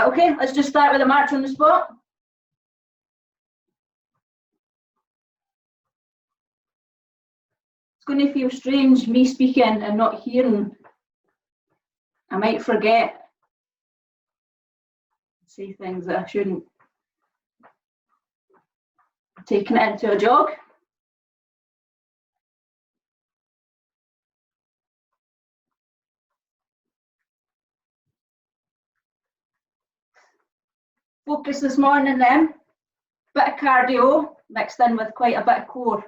that okay? Let's just start with a march on the spot. It's going to feel strange, me speaking and not hearing. I might forget, say things that I shouldn't. Taking it into a jog. Focus this morning then, bit of cardio mixed in with quite a bit of core.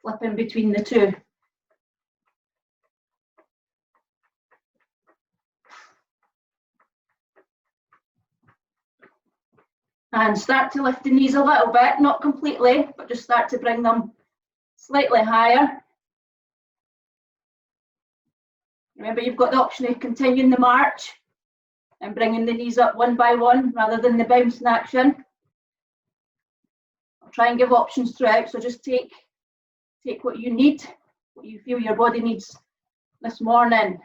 Flipping between the two. And start to lift the knees a little bit, not completely, but just start to bring them slightly higher. Remember, you've got the option of continuing the march and bringing the knees up one by one rather than the bouncing action. I'll try and give options throughout, so just take what you need, what you feel your body needs this morning.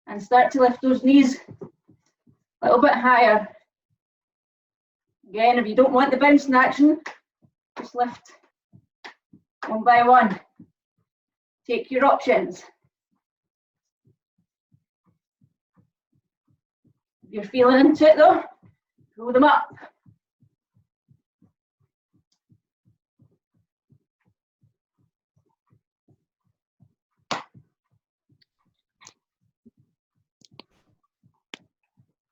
And start to lift those knees a little bit higher. Again, if you don't want the bouncing action, just lift one by one. Take your options. If you're feeling into it though, throw them up.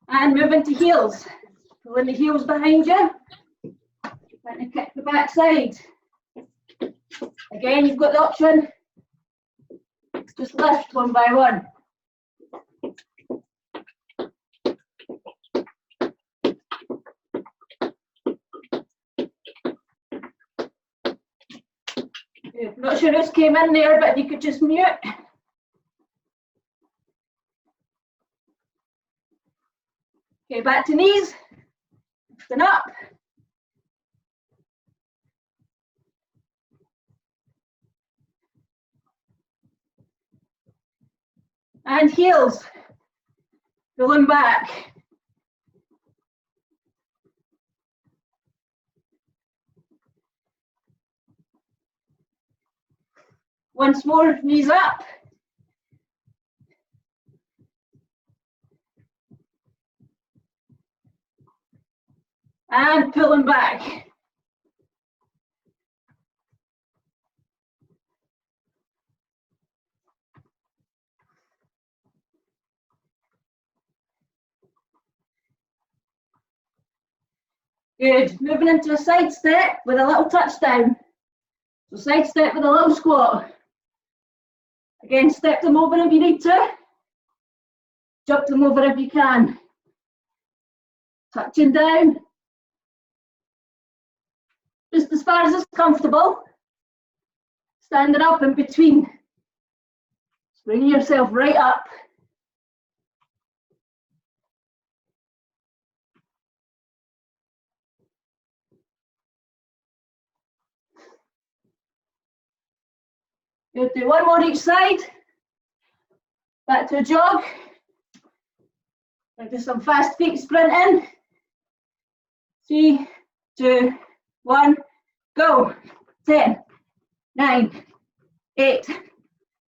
And move into heels. Pulling the heels behind you. Trying to kick the back side. Again, you've got the option. Just lift one by one. Good. Not sure who's came in there, but if you could just mute. Okay, back to knees. Lifting up. And heels. Pulling back. Once more, knees up. And pulling back. Good. Moving into a side step with a little touchdown. So side step with a little squat. Again, step them over if you need to. Jump them over if you can. Touching down. Just as far as it's comfortable. Standing up in between. Just bringing yourself right up. Good, do one more each side. Back to a jog. Do some fast feet sprinting. 3, 2, 1, go. 10, 9, 8,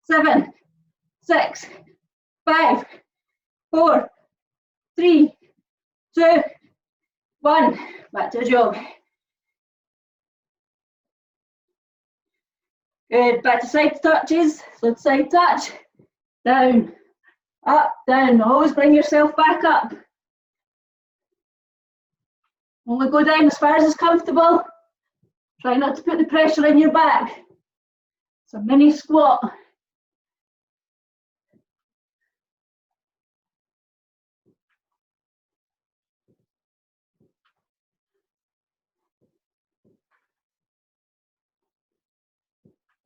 7, 6, 5, 4, 3, 2, 1. Back to a jog. Good, back to side touches. So side touch, down, up, down. Always bring yourself back up. Only go down as far as it's comfortable. Try not to put the pressure in your back. It's a mini squat.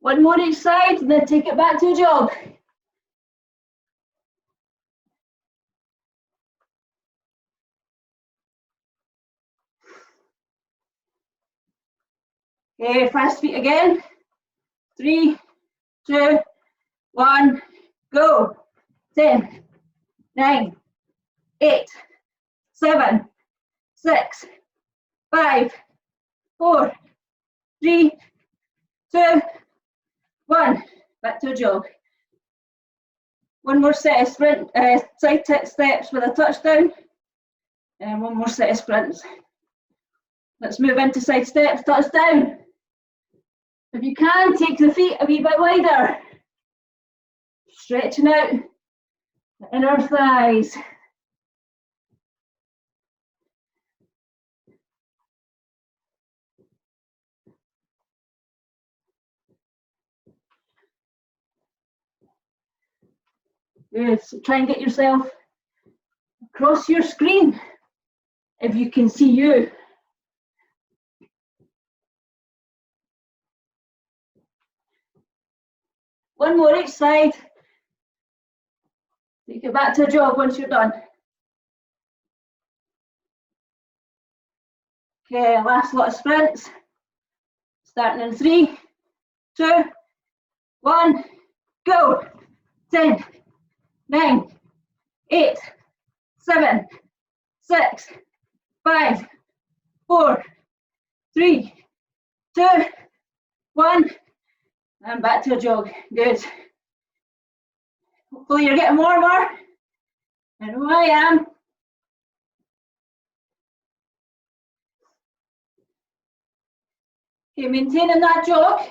One more each side, and then take it back to a jog. Okay, fast feet again. 3, 2, 1, go. 10, 9, 8, 7, 6, 5, 4, 3, 2, 1. Back to a jog. One more set of sprint, side steps with a touchdown, and one more set of sprints. Let's move into side steps, touchdown. If you can, take the feet a wee bit wider. Stretching out the inner thighs. Good, so try and get yourself across your screen if you can see you. One more each side. Take it back to a jog once you're done. Okay, last lot of sprints. Starting in 3, 2, 1, go. 10, 9, 8, 7, 6, 5, 4, 3, 2, 1, and back to a jog. Good. Hopefully you're getting warmer. I know I am. Okay, maintaining that jog.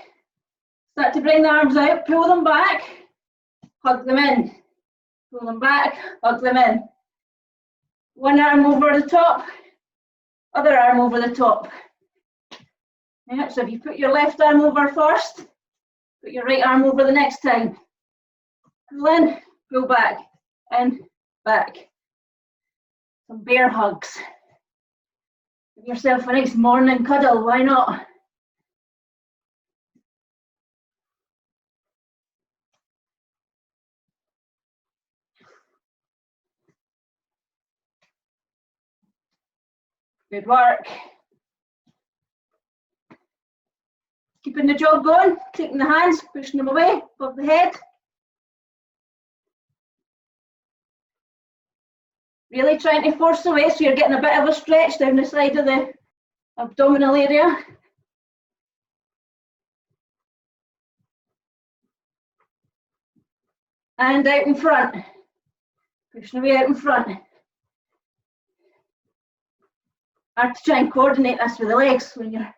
Start to bring the arms out, pull them back, hug them in. Pull them back, hug them in. One arm over the top, other arm over the top. Yeah, so if you put your left arm over first, put your right arm over the next time. Pull in, pull back, in, back. Some bear hugs. Give yourself a nice morning cuddle, why not? Good work. Keeping the jog going, taking the hands, pushing them away above the head. Really trying to force away so you're getting a bit of a stretch down the side of the abdominal area. And out in front. Pushing away out in front. Hard to try and coordinate this with the legs when you're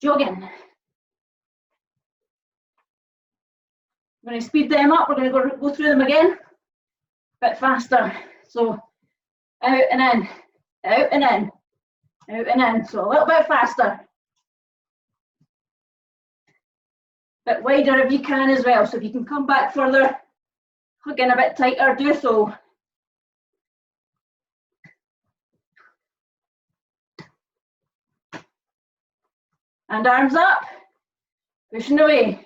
jogging. I'm going to speed them up. We're going to go through them again a bit faster. So out and in, out and in, out and in. So a little bit faster. A bit wider if you can as well. So if you can come back further, hug in a bit tighter, do so. And arms up, pushing away.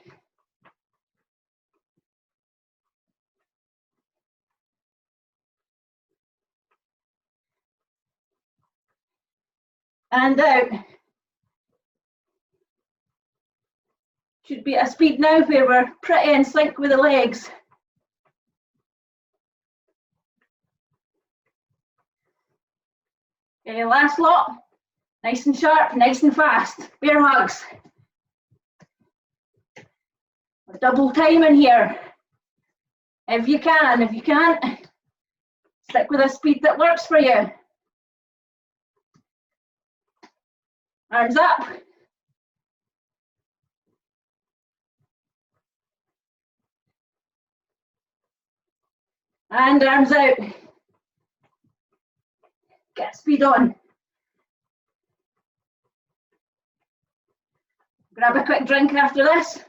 And out. Should be at a speed now where we're pretty in sync with the legs. Okay, last lot. Nice and sharp, nice and fast. Bear hugs. We're double timing here. If you can, if you can't, stick with a speed that works for you. Arms up. And arms out. Get speed on. Grab a quick drink after this.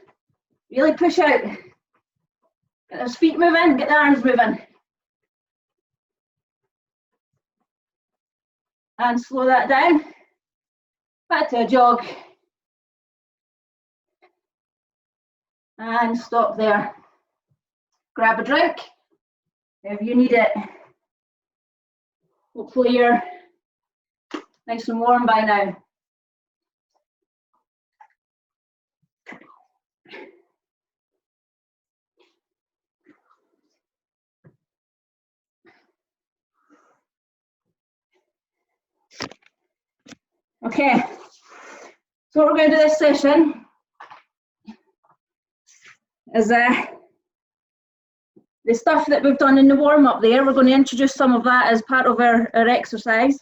Really push out. Get those feet moving, get the arms moving. And slow that down. Back to a jog. And stop there. Grab a drink if you need it. Hopefully you're nice and warm by now. Okay, so what we're going to do this session is the stuff that we've done in the warm-up there. We're going to introduce some of that as part of our exercise.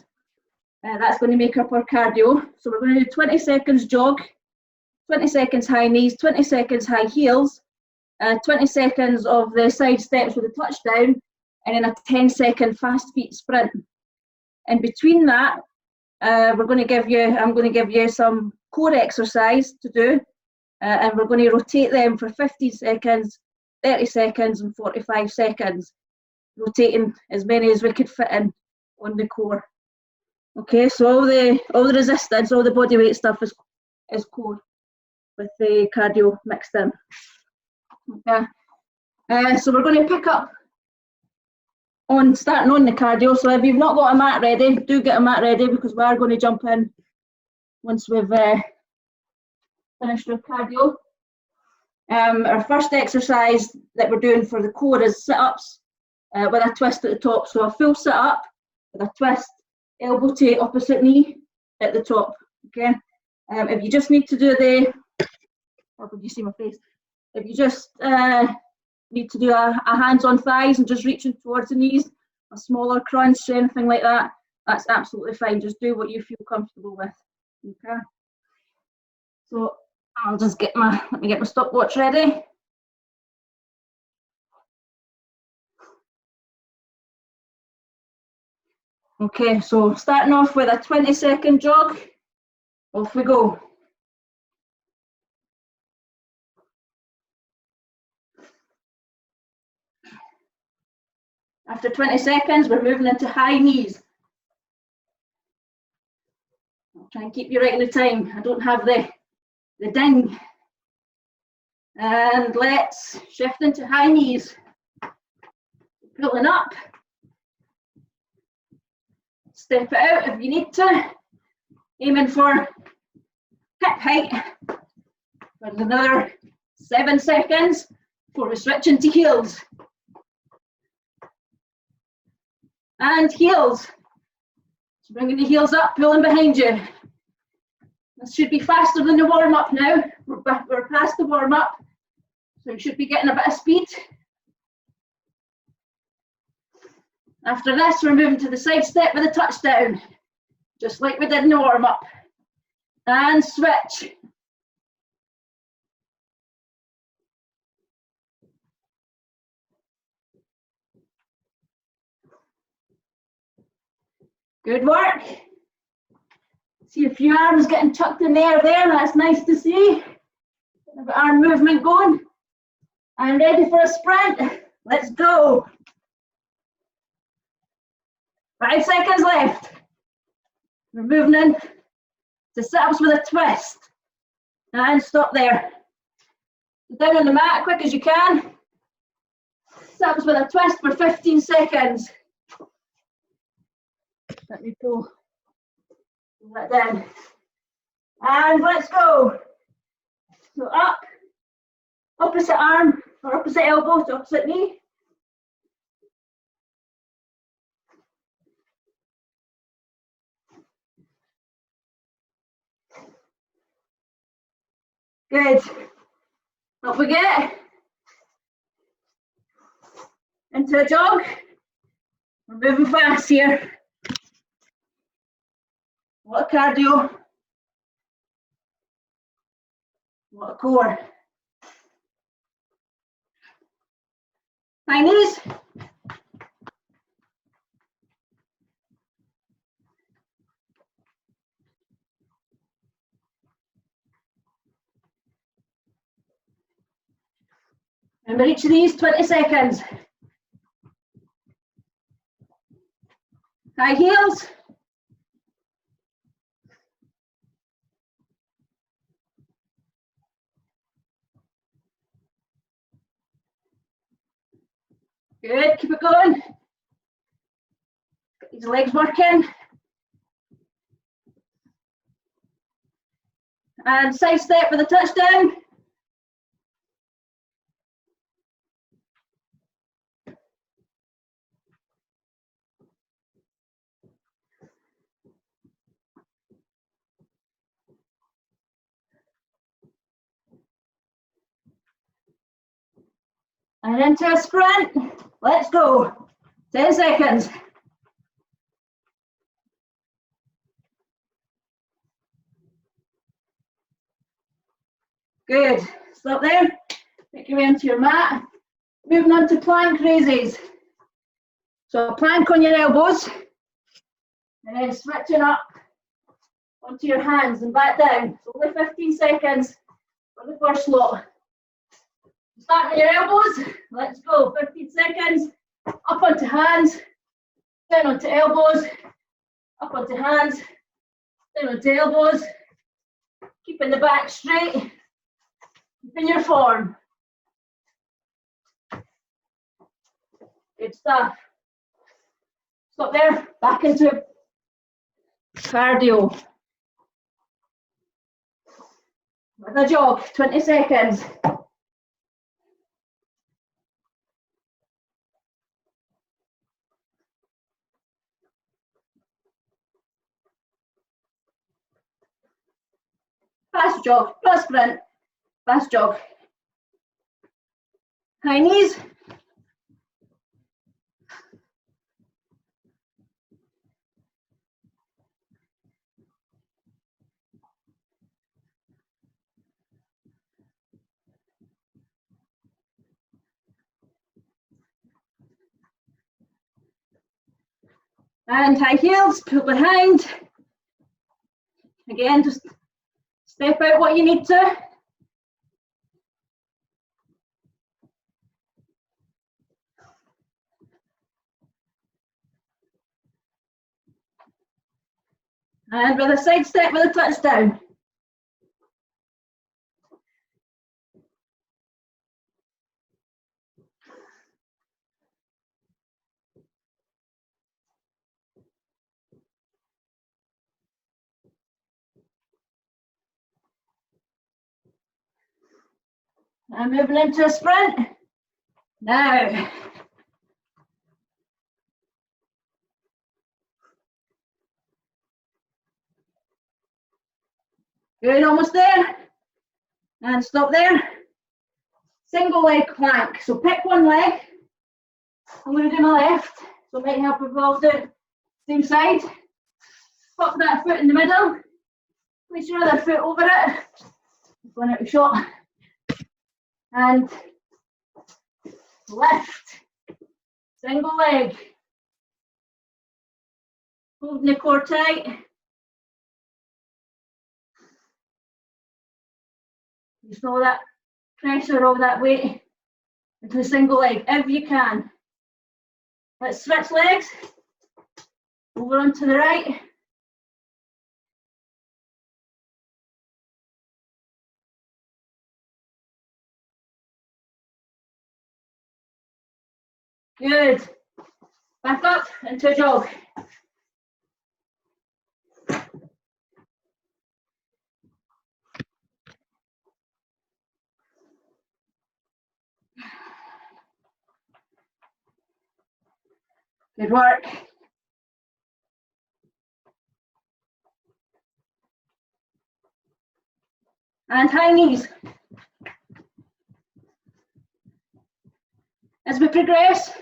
That's going to make up our cardio. So we're going to do 20 seconds jog, 20 seconds high knees, 20 seconds high heels, 20 seconds of the side steps with a touchdown, and then a 10-second fast feet sprint. And between that, I'm going to give you some core exercise to do, and we're going to rotate them for 15 seconds, 30 seconds, and 45 seconds, rotating as many as we could fit in on the core. Okay, so all the resistance, all the body weight stuff is core, with the cardio mixed in. Okay, so we're going to pick up on starting on the cardio. So if you've not got a mat ready, do get a mat ready, because we are going to jump in once we've finished our cardio. Our first exercise that we're doing for the core is sit-ups with a twist at the top. So a full sit-up with a twist, elbow to opposite knee at the top. Okay. If you just need to do how could you see my face? If you just need to do a hands on thighs and just reaching towards the knees, a smaller crunch, anything like that, that's absolutely fine. Just do what you feel comfortable with. Okay. So I'll just let me get my stopwatch ready. Okay, so starting off with a 20-second jog. Off we go. After 20 seconds, we're moving into high knees. I'll try and keep you right in the time. I don't have the ding. And let's shift into high knees. Pulling up. Step it out if you need to. Aiming for hip height. For another 7 seconds before we switch into heels. And heels. So bringing the heels up, pulling behind you. This should be faster than the warm-up now. We're past the warm-up, so you should be getting a bit of speed. After this, we're moving to the side step with a touchdown, just like we did in the warm-up. And switch. Good work. See a few arms getting tucked in there. That's nice to see. A bit of arm movement going. And ready for a sprint. Let's go. 5 seconds left. We're moving in to sit-ups with a twist. And stop there. Down on the mat, quick as you can. Sit-ups with a twist for 15 seconds. Let me pull that down. And let's go. So up, opposite arm, or opposite elbow to opposite knee. Good. Up we get. Into a jog. We're moving fast here. What a cardio. What a core. High knees. Remember each of these, 20 seconds. High heels. Good, keep it going. Get these legs working. And side step with a touchdown. And into a sprint. Let's go. 10 seconds. Good. Stop there. Make your way into your mat. Moving on to plank raises. So plank on your elbows. And then switching up onto your hands and back down. So only 15 seconds for the first lot. Start with your elbows. Let's go. 15 seconds. Up onto hands. Down onto elbows. Up onto hands. Down onto elbows. Keeping the back straight. Keeping your form. Good stuff. Stop there. Back into cardio. With a jog. 20 seconds. Fast jog, fast sprint, fast jog. High knees. And high heels, pull behind. Again, just step out what you need to. And with a side step with a touchdown. And moving into a sprint. Now. Good, almost there. And stop there. Single leg plank. So pick one leg. I'm going to do my left. So it might help if we all do it same side. Pop that foot in the middle. Place your other foot over it. Going out of shot. And lift. Single leg. Holding the core tight. Just all that pressure, all that weight into the single leg, if you can. Let's switch legs. Over onto the right. Good. Back up into a jog. Good work. And high knees. As we progress,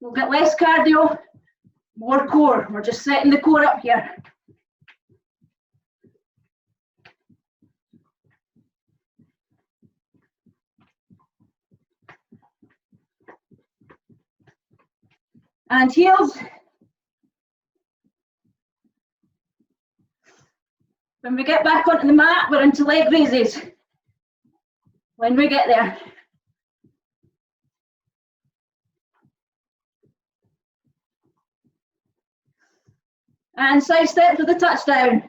we'll get less cardio, more core. We're just setting the core up here. And heels. When we get back onto the mat, we're into leg raises. When we get there. And side step for the touchdown.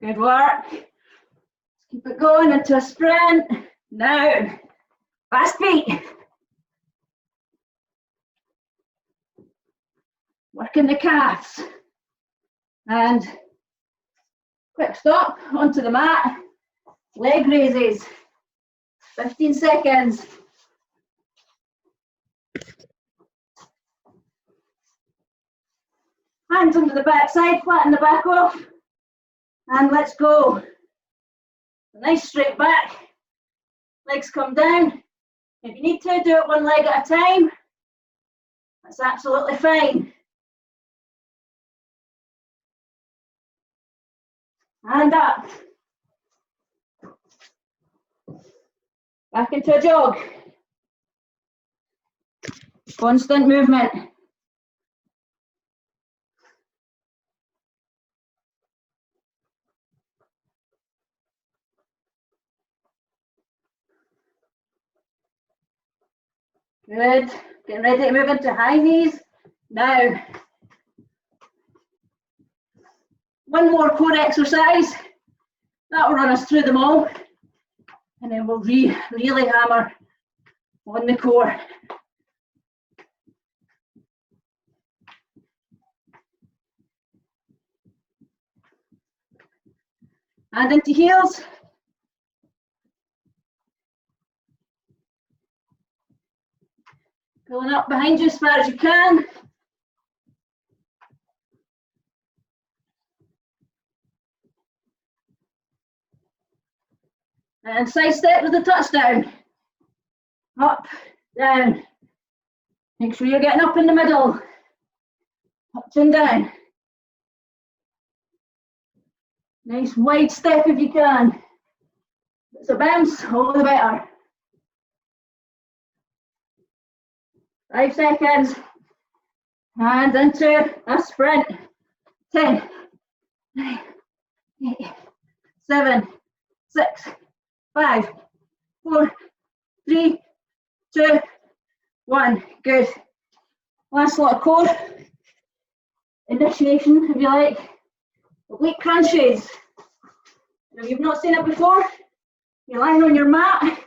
Good work. Keep it going into a sprint. Now, fast feet. Working the calves. And quick stop onto the mat. Leg raises. 15 seconds. Hands under the back side, flatten the back off, and let's go. Nice straight back, legs come down. If you need to, do it one leg at a time. That's absolutely fine. And up. Back into a jog. Constant movement. Good. Getting ready to move into high knees. Now, one more core exercise. That will run us through them all. And then we'll really hammer on the core. And into heels. Pulling up behind you as far as you can. And side step with the touchdown. Up, down. Make sure you're getting up in the middle. Up and down. Nice wide step if you can. It's a bounce, all the better. 5 seconds. And into a sprint. 10, 9, 8, 7, 6, 5, 4, 3, 2, 1. Good. Last lot of core. Initiation, if you like. Oblique crunches. If you've not seen it before, you're lying on your mat,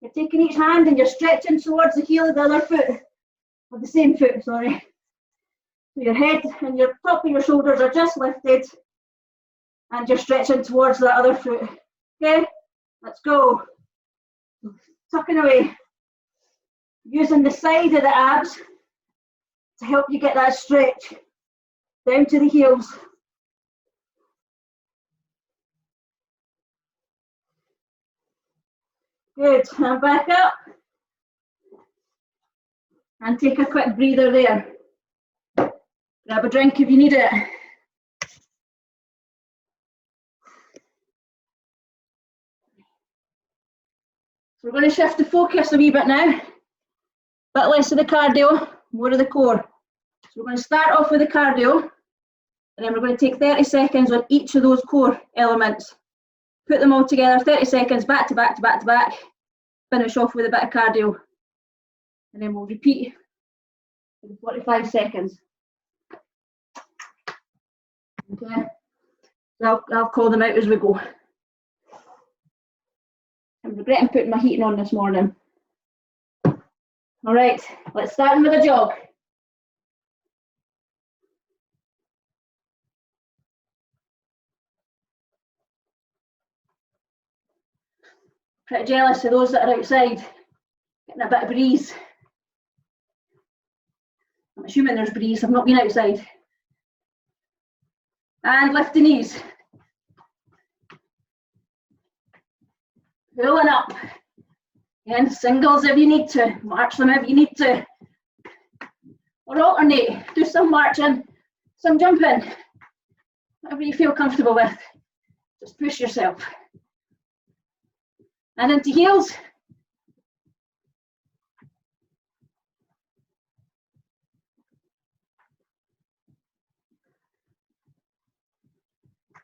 you're taking each hand and you're stretching towards the heel of the other foot, of the same foot, sorry. So your head and your top of your shoulders are just lifted and you're stretching towards that other foot. Okay, let's go. Tucking away. Using the side of the abs to help you get that stretch down to the heels. Good, and back up. And take a quick breather there. Grab a drink if you need it. So we're going to shift the focus a wee bit now. A bit less of the cardio, more of the core. So we're going to start off with the cardio, and then we're going to take 30 seconds on each of those core elements. Put them all together, 30 seconds, back to back to back to back. Finish off with a bit of cardio. And then we'll repeat in 45 seconds. Okay, so I'll call them out as we go. I'm regretting putting my heating on this morning. All right, let's start with a jog. Pretty jealous of those that are outside, getting a bit of breeze. I'm assuming there's breeze, I've not been outside. And lift the knees. Pulling up. And singles if you need to, march them if you need to. Or alternate, do some marching, some jumping. Whatever you feel comfortable with, just push yourself. And into heels.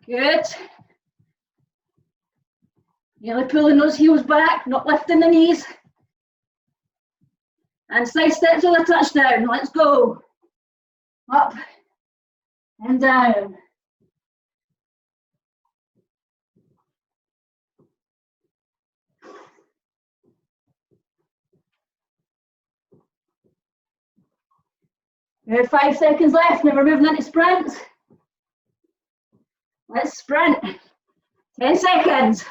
Good. Really pulling those heels back, not lifting the knees. And side steps with a touchdown. Let's go. Up and down. We have 5 seconds left, now we're moving into sprints. Let's sprint. 10 seconds.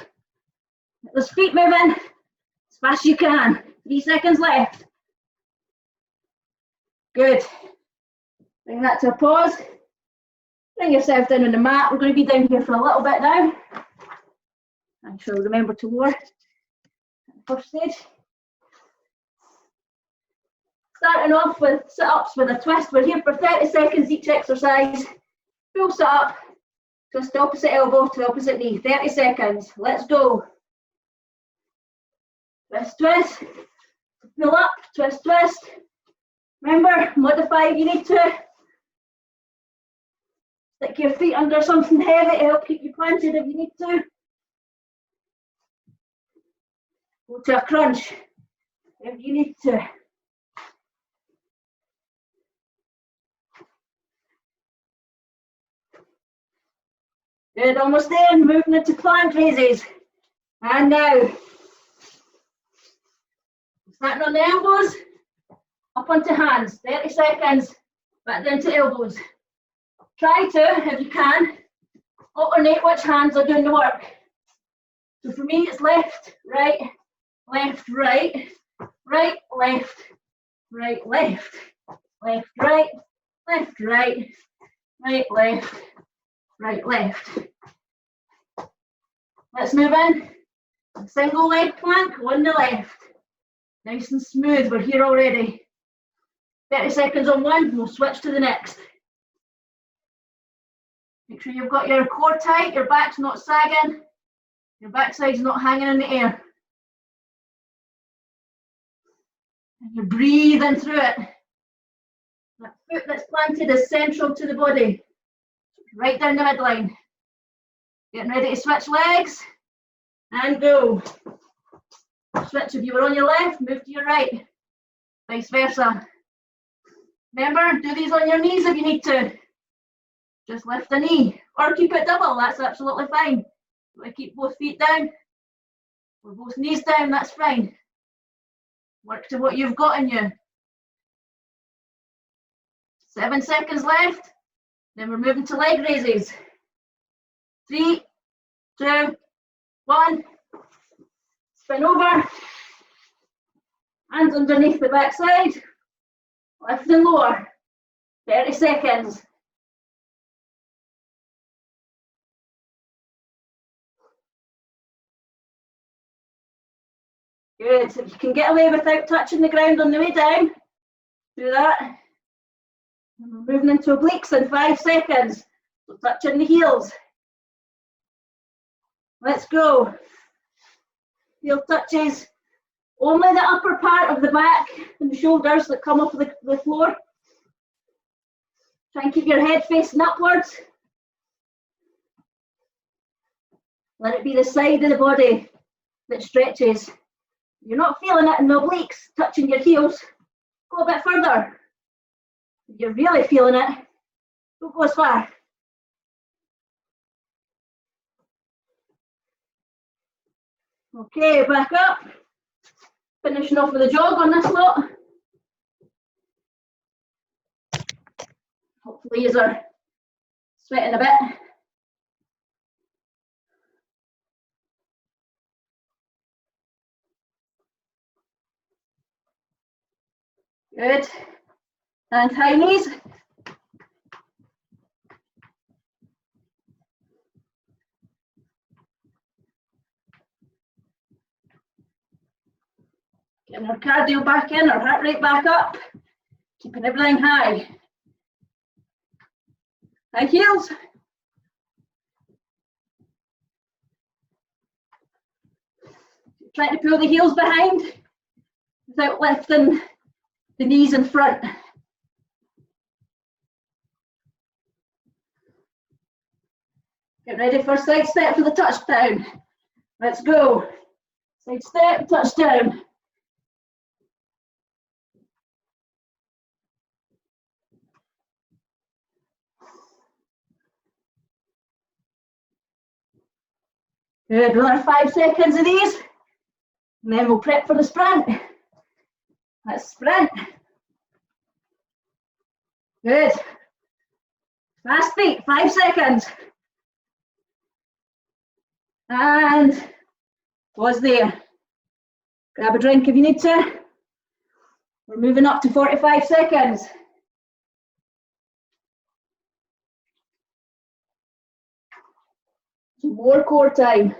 Get those feet moving as fast as you can. 3 seconds left. Good. Bring that to a pause. Bring yourself down on the mat. We're going to be down here for a little bit now. I'm sure remember to lower at the first stage. Starting off with sit-ups with a twist. We're here for 30 seconds each exercise. Full sit-up, twist the opposite elbow to the opposite knee. 30 seconds. Let's go. Twist, twist. Pull up, twist, twist. Remember, modify if you need to. Stick your feet under something heavy to help keep you planted if you need to. Go to a crunch if you need to. Good, almost there. Moving into plank raises. And now, starting on the elbows, up onto hands. 30 seconds, back down to elbows. Try to, if you can, alternate which hands are doing the work. So for me, it's left, right, left, right, right, left, right, left, left, right, left, right, right, left, right, left. Let's move in. Single leg plank on the left. Nice and smooth, we're here already. 30 seconds on one, we'll switch to the next. Make sure you've got your core tight, your back's not sagging, your backside's not hanging in the air. And you're breathing through it. That foot that's planted is central to the body. Right down the midline. Getting ready to switch legs and go. Switch if you were on your left, move to your right. Vice versa. Remember, do these on your knees if you need to. Just lift a knee or keep it double, that's absolutely fine. If I keep both feet down or both knees down, that's fine. Work to what you've got in you. 7 seconds left. Then we're moving to leg raises. 3, 2, 1. Spin over. Hands underneath the backside. Lift and lower. 30 seconds. Good. If you can get away without touching the ground on the way down, do that. And we're moving into obliques in 5 seconds. So touching the heels. Let's go. Heel touches. Only the upper part of the back and the shoulders that come off the floor. Try and keep your head facing upwards. Let it be the side of the body that stretches. You're not feeling it in the obliques, touching your heels. Go a bit further. If you're really feeling it, don't go as far. Okay, back up. Finishing off with a jog on this lot. Hopefully you are sweating a bit. Good. And high knees. Getting our cardio back in, our heart rate back up. Keeping everything high. High heels. Trying to pull the heels behind without lifting the knees in front. Get ready for side step for the touchdown. Let's go. Side step, touchdown. Good, another 5 seconds of these. And then we'll prep for the sprint. Let's sprint. Good. Fast feet, 5 seconds. And pause there. Grab a drink if you need to. We're moving up to 45 seconds. Some more core time.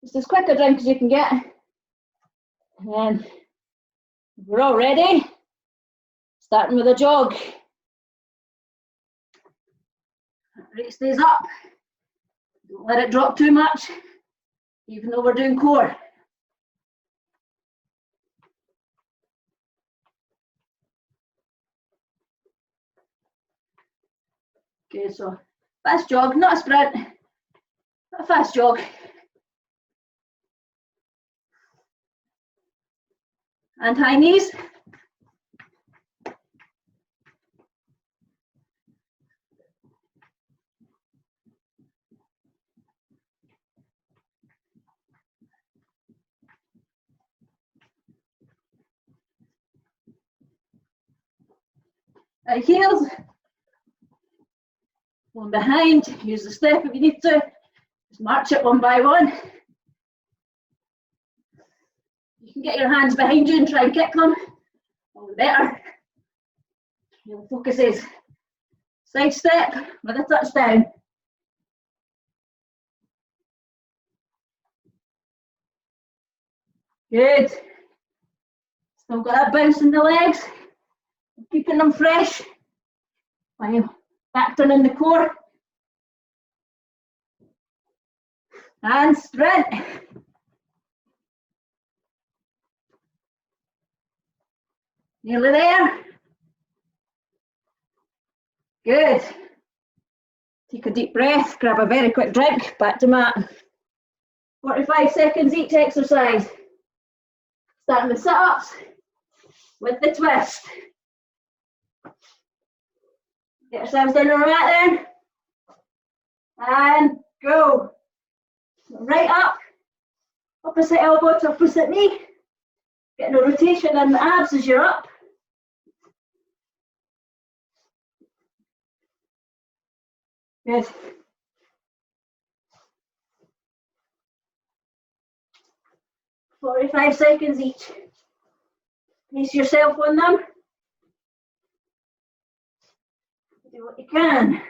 Just as quick a drink as you can get. And we're all ready. Starting with a jog. Rate stays up. Don't let it drop too much, even though we're doing core. Okay, so fast jog, not a sprint, but a fast jog. And high knees. High heels. One behind, use the step if you need to. Just march it one by one. You can get your hands behind you and try and kick them. All the better. Your focus is side step with a touchdown. Good. Still got that bounce in the legs. Keeping them fresh. While factoring in the core. And sprint. Nearly there. Good. Take a deep breath, grab a very quick drink, back to mat. 45 seconds each exercise. Starting with sit-ups with the twist. Get yourselves down on the mat then. And go. Right up. Opposite elbow to opposite knee. Getting a rotation in the abs as you're up. Good. "45 seconds each. Pace yourself on them. Do what you can.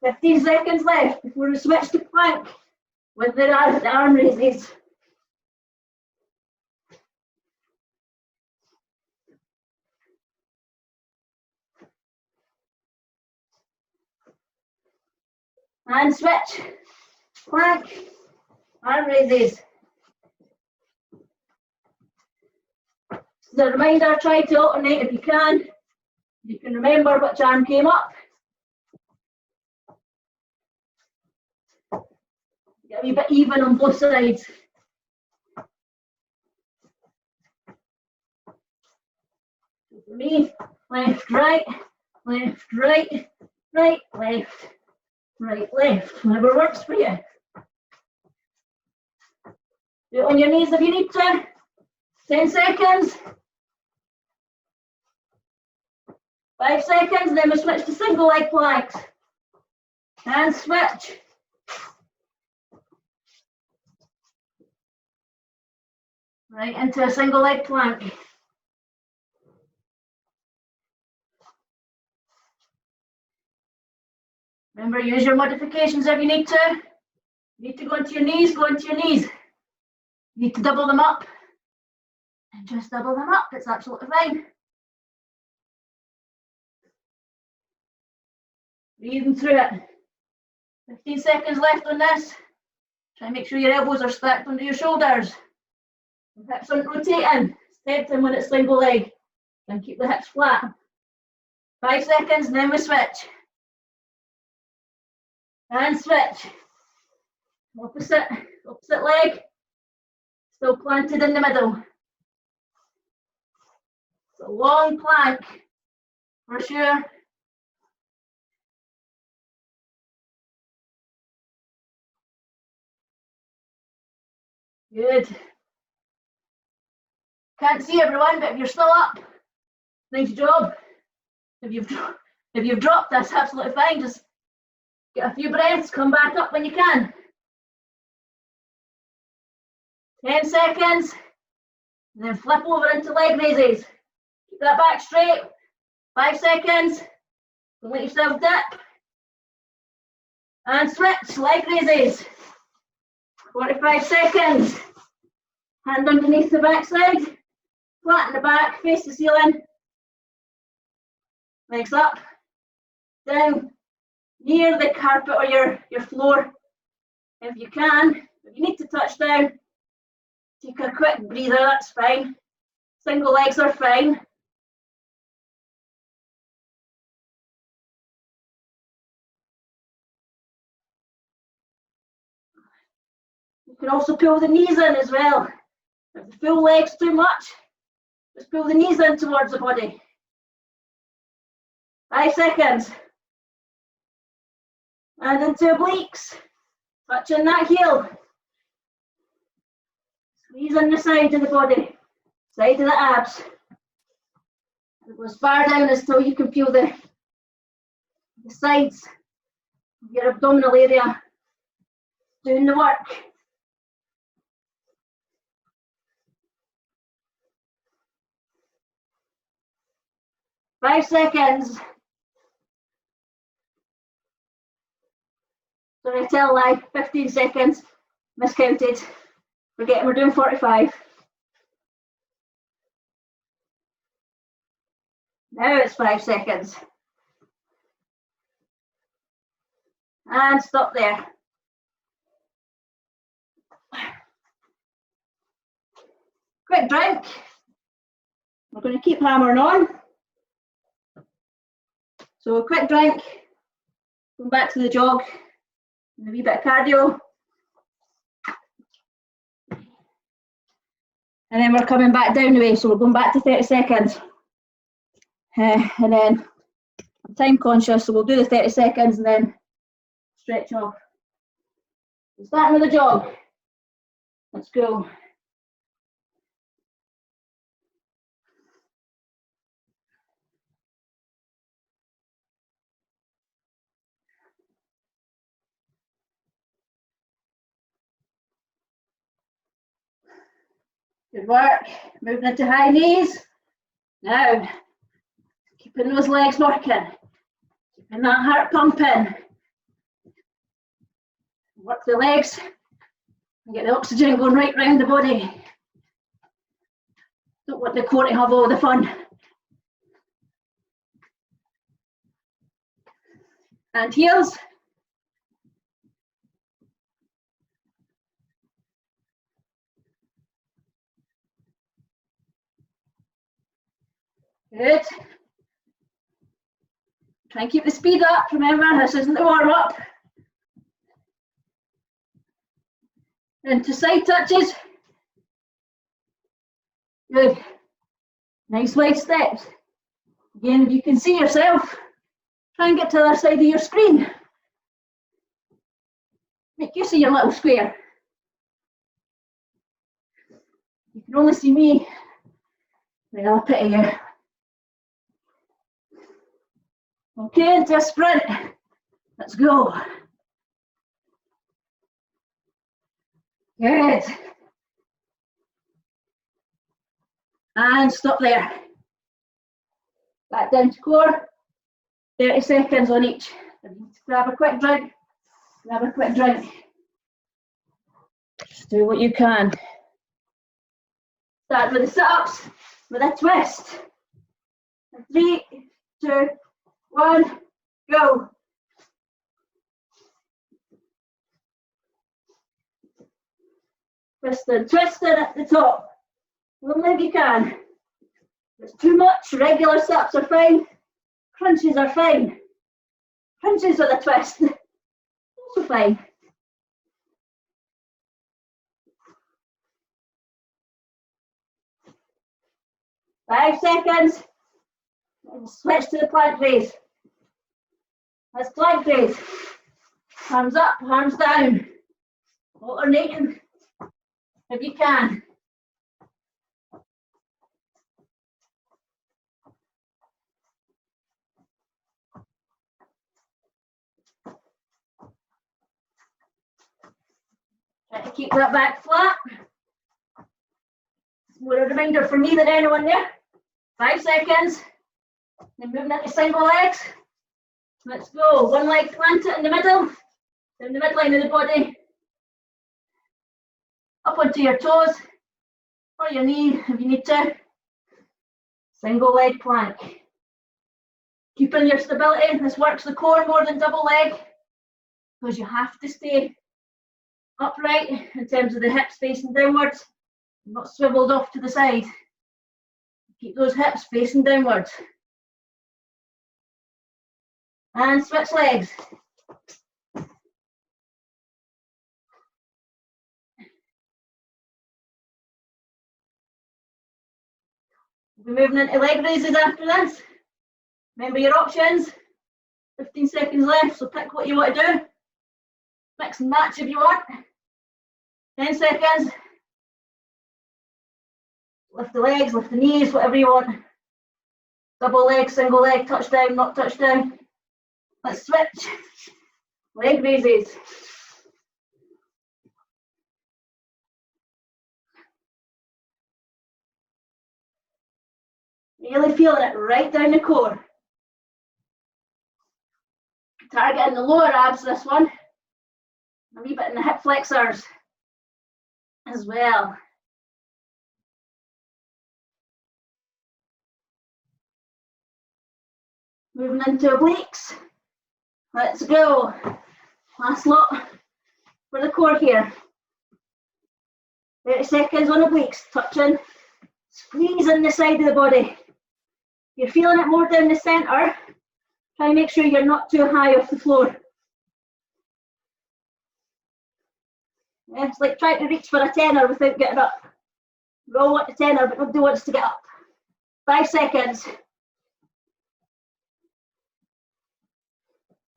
15 seconds left before we switch to plank with the arm raises. And switch. Plank. Arm raises. As a reminder, try to alternate if you can. You can remember which arm came up. Get a wee bit even on both sides. So for me, left, right, right, right, left, right, left. Whatever works for you. Do it on your knees if you need to. 10 seconds. 5 seconds, then we switch to single leg planks. And switch. Right into a single leg plank. Remember, use your modifications if you need to. You need to go into your knees, go into your knees. You need to double them up. And just double them up, it's absolutely fine. Breathing through it. 15 seconds left on this. Try and make sure your elbows are stacked under your shoulders. The hips aren't rotating. Step in when it's single leg. And keep the hips flat. 5 seconds, and then we switch. And switch. Opposite leg. Still planted in the middle. It's a long plank, for sure. Good. Can't see everyone, but if you're still up, nice job. If you've dropped, that's absolutely fine. Just get a few breaths, come back up when you can. 10 seconds, and then flip over into leg raises. Keep that back straight. 5 seconds. Don't let yourself dip. And switch, leg raises. 45 seconds. Hand underneath the backside. Flatten the back, face the ceiling. Legs up, down, near the carpet or your floor. If you can, if you need to touch down, take a quick breather, that's fine. Single legs are fine. You can also pull the knees in as well. If the full leg's too much, just pull the knees in towards the body. 5 seconds. And into obliques. Touching that heel. Squeeze on the side of the body, side of the abs. It goes far down until you can feel the sides of your abdominal area doing the work. Five seconds. Sorry, tell a lie. 15 seconds. Miscounted. Forgetting we're doing 45. Now it's 5 seconds. And stop there. Quick drink. We're going to keep hammering on. So a quick drink, going back to the jog, and a wee bit of cardio. And then we're coming back down the way, so we're going back to 30 seconds. And then I'm time conscious, so we'll do the 30 seconds and then stretch off. So starting with the jog. Let's go. Good work. Moving into high knees. Now, keeping those legs working. Keeping that heart pumping. Work the legs and get the oxygen going right round the body. Don't want the core to have all the fun. And heels. Good. Try and keep the speed up. Remember, this isn't the warm up. Into side touches. Good. Nice wide steps. Again, if you can see yourself, try and get to the other side of your screen. Make you see your little square. You can only see me. Well, I'll pity you. Okay, into a sprint. Let's go. Good. And stop there. Back down to core. 30 seconds on each. Grab a quick drink. Grab a quick drink. Just do what you can. Start with the sit-ups, with a twist. 3, 2, 1, go. Twisting at the top. Only if you can. If it's too much, regular sit-ups are fine. Crunches are fine. Crunches with a twist. Also fine. Five seconds. And switch to the plank raise. That's plank raise. Arms up, arms down. Alternating if you can. Try to keep that back flat. It's more a reminder for me than anyone there. 5 seconds. Then moving into single legs. Let's go. One leg planted in the middle, down the midline of the body. Up onto your toes, or your knee if you need to. Single leg plank. Keeping your stability. This works the core more than double leg because you have to stay upright in terms of the hips facing downwards, not swiveled off to the side. Keep those hips facing downwards. And switch legs. We'll be moving into leg raises after this. Remember your options. 15 seconds left, so pick what you want to do. Mix and match if you want. 10 seconds. Lift the legs, lift the knees, whatever you want. Double leg, single leg, touchdown, not touchdown. Let's switch. Leg raises. Really feeling it right down the core. Targeting the lower abs, this one. A wee bit in the hip flexors as well. Moving into obliques. Let's go. Last lot for the core here. 30 seconds on obliques, touching, squeezing the side of the body. You're feeling it more down the centre. Try and make sure you're not too high off the floor. Yeah, it's like trying to reach for a tenner without getting up. We all want a tenner, but nobody wants to get up. 5 seconds.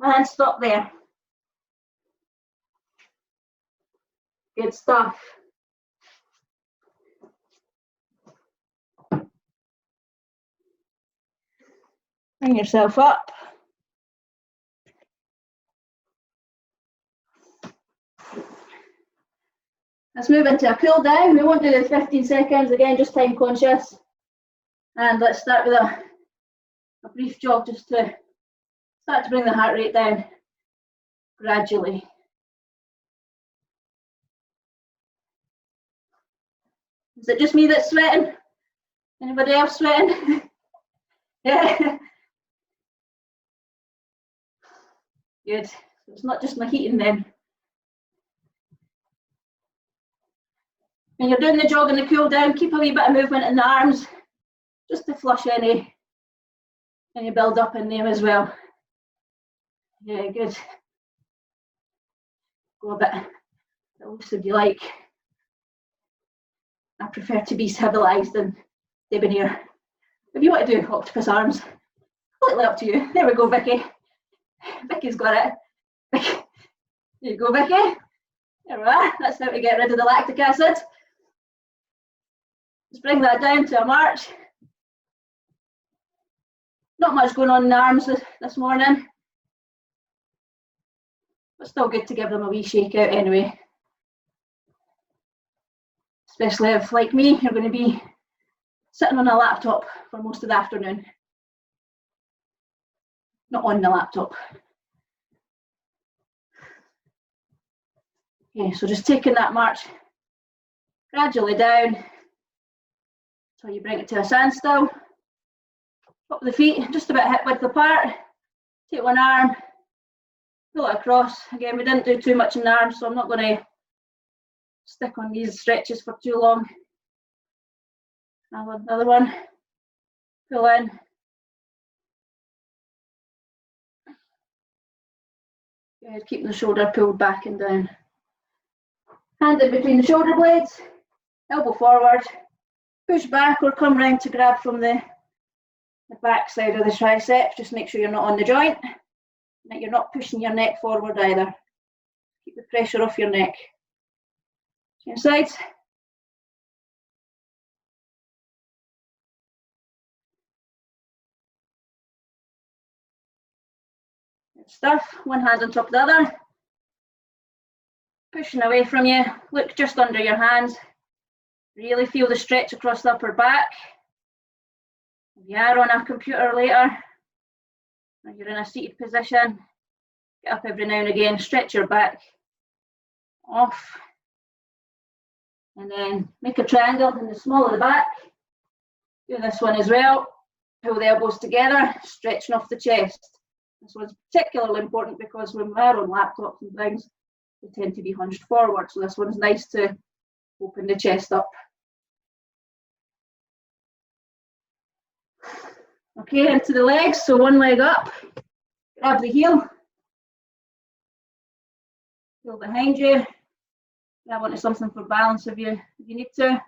And stop there. Good stuff. Bring yourself up. Let's move into a cool down. We won't do the 15 seconds, again, just time conscious. And let's start with a brief jog just to start to bring the heart rate down gradually. Is it just me that's sweating? Anybody else sweating? Yeah. Good. So it's not just my heating then. When you're doing the jog and the cool down, keep a wee bit of movement in the arms just to flush any build up in them as well. Yeah, good. Go a bit loose if you like. I prefer to be civilised and debonair. If you want to do octopus arms, completely up to you. There we go, Vicky. Vicky's got it. There you go, Vicky. There we are. That's how to get rid of the lactic acid. Let's bring that down to a march. Not much going on in the arms this morning, but still good to give them a wee shake out anyway. Especially if, like me, you're going to be sitting on a laptop for most of the afternoon. Not on the laptop. Okay, so just taking that march gradually down until you bring it to a standstill. Up the feet, just about hip width apart. Take one arm, pull it across. Again, we didn't do too much in the arms, so I'm not going to stick on these stretches for too long. Another one, pull in. Good, keeping the shoulder pulled back and down. Hand in between the shoulder blades, elbow forward, push back or come round to grab from the back side of the tricep. Just make sure you're not on the joint, that you're not pushing your neck forward either. Keep the pressure off your neck. Change sides. Good stuff. One hand on top of the other. Pushing away from you. Look just under your hands. Really feel the stretch across the upper back. If you are on a computer later, or you're in a seated position, get up every now and again, stretch your back off, and then make a triangle in the small of the back. Do this one as well. Pull the elbows together, stretching off the chest. This one's particularly important because when we're on laptops and things, they tend to be hunched forward. So this one's nice to open the chest up. Okay, into the legs. So one leg up, grab the heel behind you, grab onto something for balance if you need to. If you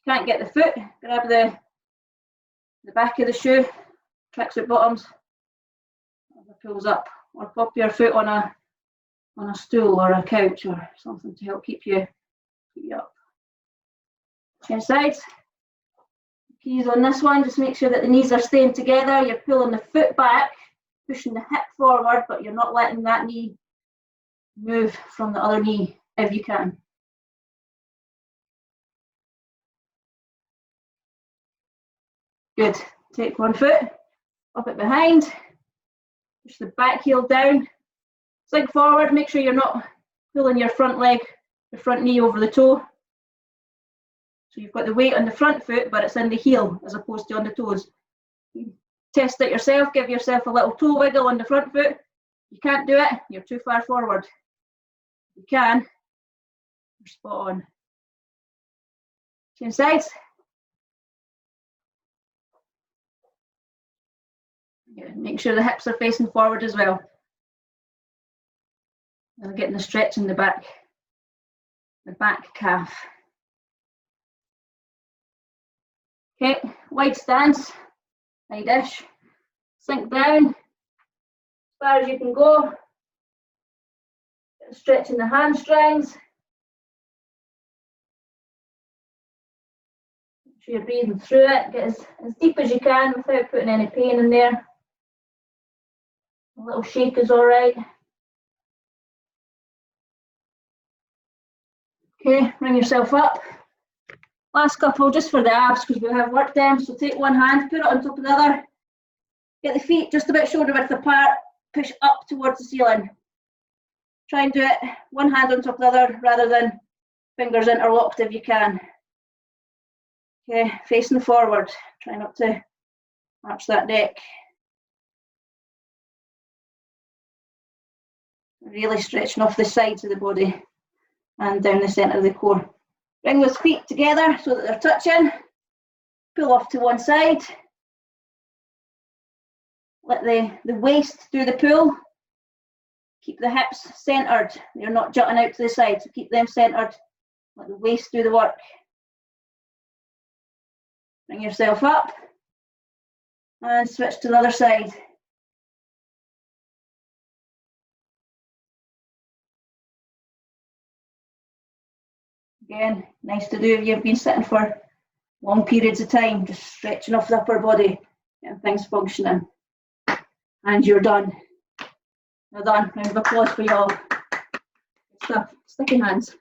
can't get the foot, grab the back of the shoe, tracksuit bottoms, pulls up, or pop your foot on a stool or a couch or something to help keep you up. Change sides. Keys on this one, just make sure that the knees are staying together. You're pulling the foot back, pushing the hip forward, but you're not letting that knee move from the other knee if you can. Good. Take one foot, up it behind, push the back heel down, sink forward, make sure you're not pulling your front leg, your front knee over the toe. So you've got the weight on the front foot, but it's in the heel as opposed to on the toes. Test it yourself, give yourself a little toe wiggle on the front foot. You can't do it, you're too far forward. You can, you're spot on. Change sides. Make sure the hips are facing forward as well. And getting the stretch in the back calf. Okay, wide stance, side-ish. Sink down as far as you can go. Stretching the hamstrings. Make sure you're breathing through it. Get as deep as you can without putting any pain in there. A little shake is all right. Okay, bring yourself up. Last couple just for the abs because we have worked them. So take one hand, put it on top of the other. Get the feet just about shoulder width apart. Push up towards the ceiling. Try and do it one hand on top of the other rather than fingers interlocked if you can. Okay, facing forward. Try not to arch that neck. Really stretching off the sides of the body and down the centre of the core. Bring those feet together so that they're touching. Pull off to one side. Let the waist do the pull. Keep the hips centred. They're not jutting out to the side, so keep them centred. Let the waist do the work. Bring yourself up and switch to the other side. Again, nice to do if you've been sitting for long periods of time, just stretching off the upper body, getting things functioning. And you're done. Well done. Round of applause for you all. Good stuff. Sticky hands.